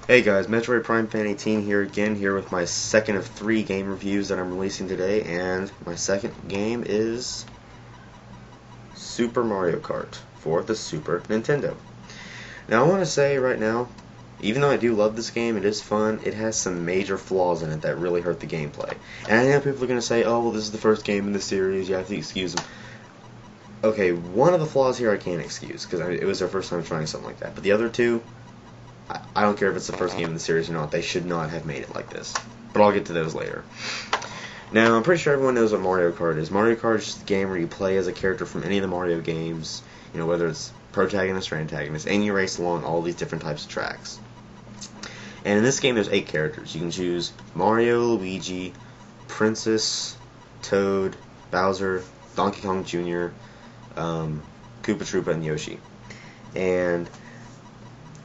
Hey guys, Metroid Prime Fan 18 here again, here with my second of 3 game reviews that I'm releasing today, and my second game is Super Mario Kart for the Super Nintendo. Now I want to say right now, even though I do love this game, it is fun, it has some major flaws in it that really hurt the gameplay. And I know people are going to say, oh well, this is the first game in the series, you have to excuse them. Okay, one of the flaws here I can't excuse, because it was their first time trying something like that, but the other two, I don't care if it's the first game in the series or not, they should not have made it like this. But I'll get to those later. Now, I'm pretty sure everyone knows what Mario Kart is. Mario Kart is just a game where you play as a character from any of the Mario games, you know, whether it's protagonist or antagonist, and you race along all these different types of tracks. And in this game, there's 8 characters. You can choose Mario, Luigi, Princess, Toad, Bowser, Donkey Kong Jr., Koopa Troopa, and Yoshi. And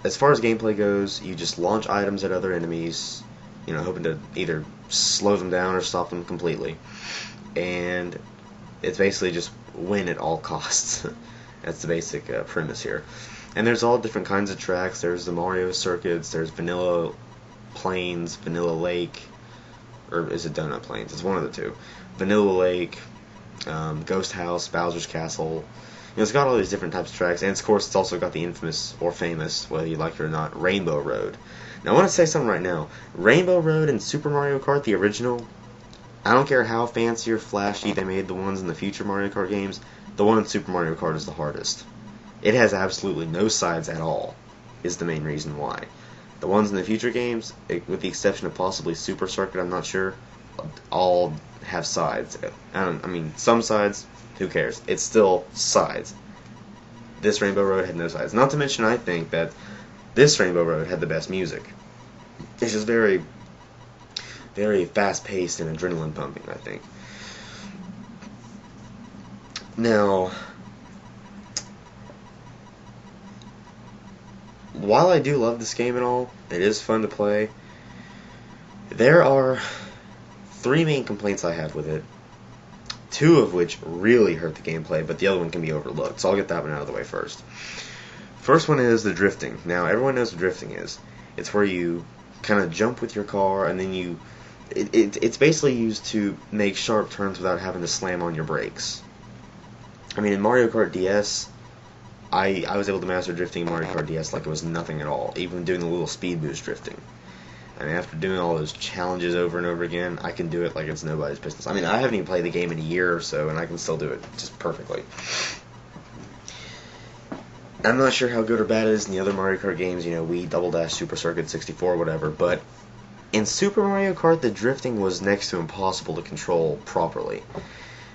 as far as gameplay goes, you just launch items at other enemies, you know, hoping to either slow them down or stop them completely. And it's basically just win at all costs. That's the basic premise here. And there's all different kinds of tracks. There's the Mario circuits, there's Vanilla Plains, Vanilla Lake, or is it Donut Plains? It's one of the two. Vanilla Lake, Ghost House, Bowser's Castle. You know, it's got all these different types of tracks, and of course it's also got the infamous, or famous, whether you like it or not, Rainbow Road. Now I want to say something right now. Rainbow Road in Super Mario Kart, the original, I don't care how fancy or flashy they made the ones in the future Mario Kart games, the one in Super Mario Kart is the hardest. It has absolutely no sides at all, is the main reason why. The ones in the future games, with the exception of possibly Super Circuit, I'm not sure, all have sides. I mean, some sides, who cares? It's still sides. This Rainbow Road had no sides. Not to mention, I think that this Rainbow Road had the best music. It's just very, very fast-paced and adrenaline-pumping, I think. Now, while I do love this game and all, it is fun to play, there are 3 main complaints I have with it. 2 of which really hurt the gameplay, but the other one can be overlooked, so I'll get that one out of the way first. First one is the drifting. Now, everyone knows what drifting is. It's where you kind of jump with your car, and then it's basically used to make sharp turns without having to slam on your brakes. I mean, in Mario Kart DS, I was able to master drifting in Mario Kart DS like it was nothing at all, even doing the little speed boost drifting. I mean, after doing all those challenges over and over again, I can do it like it's nobody's business. I mean, I haven't even played the game in a year or so, and I can still do it just perfectly. I'm not sure how good or bad it is in the other Mario Kart games, you know, Wii, Double Dash, Super Circuit, 64, whatever, but in Super Mario Kart, the drifting was next to impossible to control properly.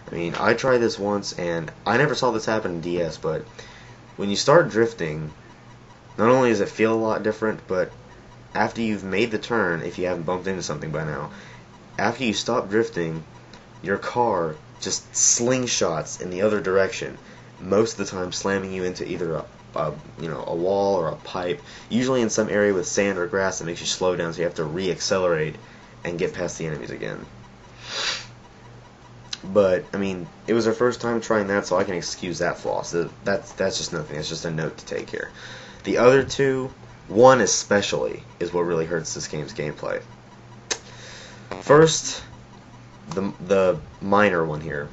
I mean, I tried this once, and I never saw this happen in DS, but when you start drifting, not only does it feel a lot different, but after you've made the turn, if you haven't bumped into something by now, after you stop drifting, your car just slingshots in the other direction, most of the time slamming you into either a wall or a pipe, usually in some area with sand or grass that makes you slow down, so you have to re-accelerate and get past the enemies again. But, I mean, it was our first time trying that, so I can excuse that flaw. So that's just nothing. It's just a note to take here. The other 2, one especially, is what really hurts this game's gameplay. First, the minor one here,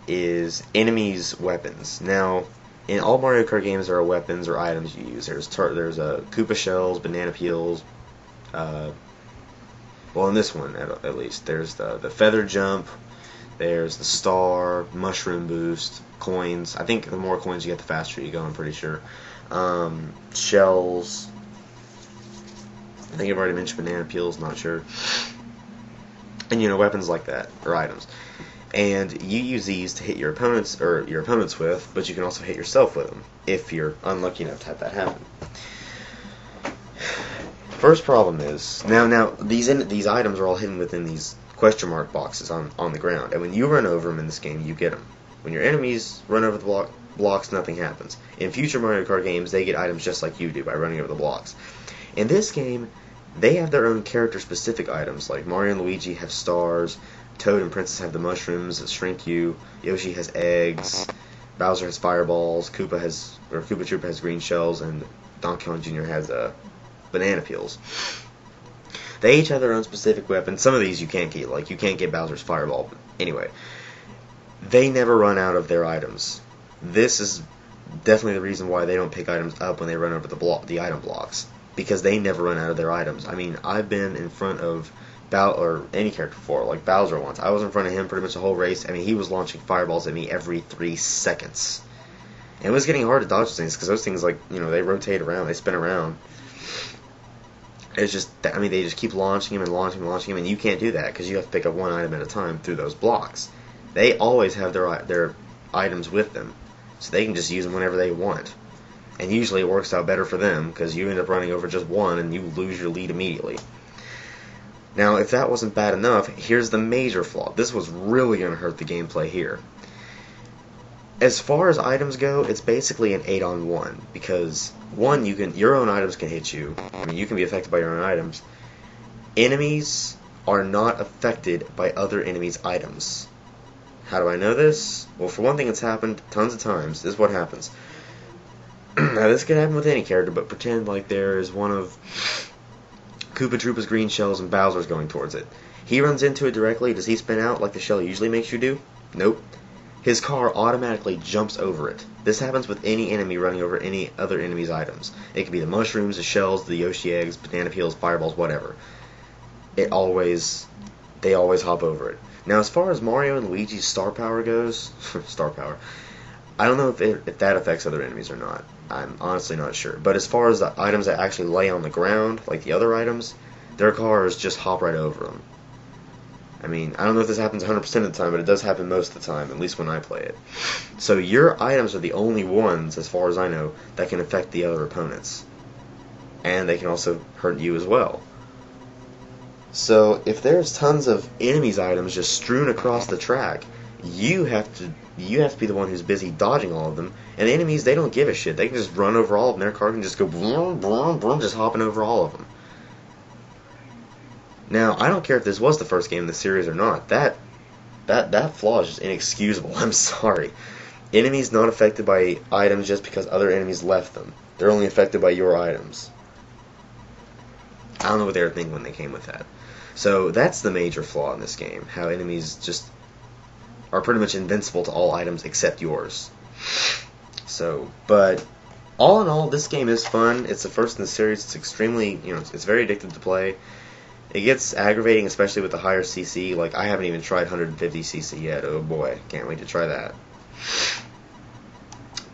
is enemies' weapons. Now, in all Mario Kart games, there are weapons or items you use. There's Koopa shells, banana peels. Well, in this one, at least, there's the feather jump. There's the star, mushroom boost, coins. I think the more coins you get, the faster you go, I'm pretty sure. Shells. I think I've already mentioned banana peels, not sure. And, you know, weapons like that, or items. And you use these to hit your opponents with, but you can also hit yourself with them, if you're unlucky enough to have that happen. First problem is, now these items are all hidden within these question mark boxes on the ground, and when you run over them in this game, you get them. When your enemies run over the blocks, nothing happens. In future Mario Kart games, they get items just like you do by running over the blocks. In this game, they have their own character-specific items, like Mario and Luigi have stars, Toad and Princess have the mushrooms that shrink you, Yoshi has eggs, Bowser has fireballs, Koopa Troopa has green shells, and Donkey Kong Jr. has banana peels. They each have their own specific weapons. Some of these you can't get, like you can't get Bowser's Fireball. But anyway, they never run out of their items. This is definitely the reason why they don't pick items up when they run over the item blocks, because they never run out of their items. I mean, I've been in front of or any character before, like Bowser once. I was in front of him pretty much the whole race. I mean, he was launching fireballs at me every 3 seconds. And it was getting hard to dodge things, because those things, like, you know, they rotate around, they spin around. It's just, I mean, they just keep launching him and launching him and launching him, and you can't do that, because you have to pick up one item at a time through those blocks. They always have their items with them, so they can just use them whenever they want. And usually it works out better for them, because you end up running over just one, and you lose your lead immediately. Now, if that wasn't bad enough, here's the major flaw. This was really going to hurt the gameplay here. As far as items go, it's basically an 8-on-1, because one, your own items can hit you. I mean, you can be affected by your own items. Enemies are not affected by other enemies' items. How do I know this? Well, for one thing, it's happened tons of times. This is what happens. Now, this could happen with any character, but pretend like there is one of Koopa Troopa's green shells and Bowser's going towards it. He runs into it directly. Does he spin out like the shell usually makes you do? Nope. His car automatically jumps over it. This happens with any enemy running over any other enemy's items. It could be the mushrooms, the shells, the Yoshi eggs, banana peels, fireballs, whatever. They always hop over it. Now, as far as Mario and Luigi's star power goes, star power, I don't know if that affects other enemies or not. I'm honestly not sure. But as far as the items that actually lay on the ground, like the other items, their cars just hop right over them. I mean, I don't know if this happens 100% of the time, but it does happen most of the time, at least when I play it. So your items are the only ones, as far as I know, that can affect the other opponents. And they can also hurt you as well. So if there's tons of enemies' items just strewn across the track, you have to be the one who's busy dodging all of them. And the enemies, they don't give a shit. They can just run over all of them. Their car can just go boom, boom, boom, just hopping over all of them. Now, I don't care if this was the first game in the series or not. That flaw is just inexcusable. I'm sorry. Enemies not affected by items just because other enemies left them. They're only affected by your items. I don't know what they were thinking when they came with that. So that's the major flaw in this game. How enemies just are pretty much invincible to all items except yours. So, but all in all, this game is fun. It's the first in the series. It's extremely, it's very addictive to play. It gets aggravating, especially with the higher CC. Like, I haven't even tried 150cc yet. Oh boy, can't wait to try that.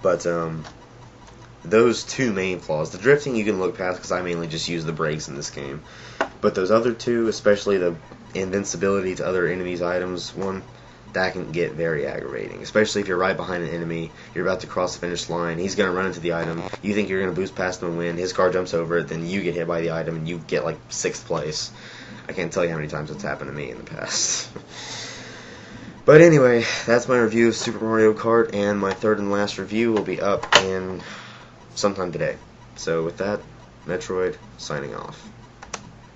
But those two main flaws. The drifting you can look past because I mainly just use the brakes in this game. But those other two, especially the invincibility to other enemies' items, that can get very aggravating. Especially if you're right behind an enemy, you're about to cross the finish line, he's going to run into the item, you think you're going to boost past him and win, his car jumps over it, then you get hit by the item and you get like 6th place. I can't tell you how many times it's happened to me in the past. But anyway, that's my review of Super Mario Kart, and my third and last review will be up in sometime today. So with that, Metroid, signing off.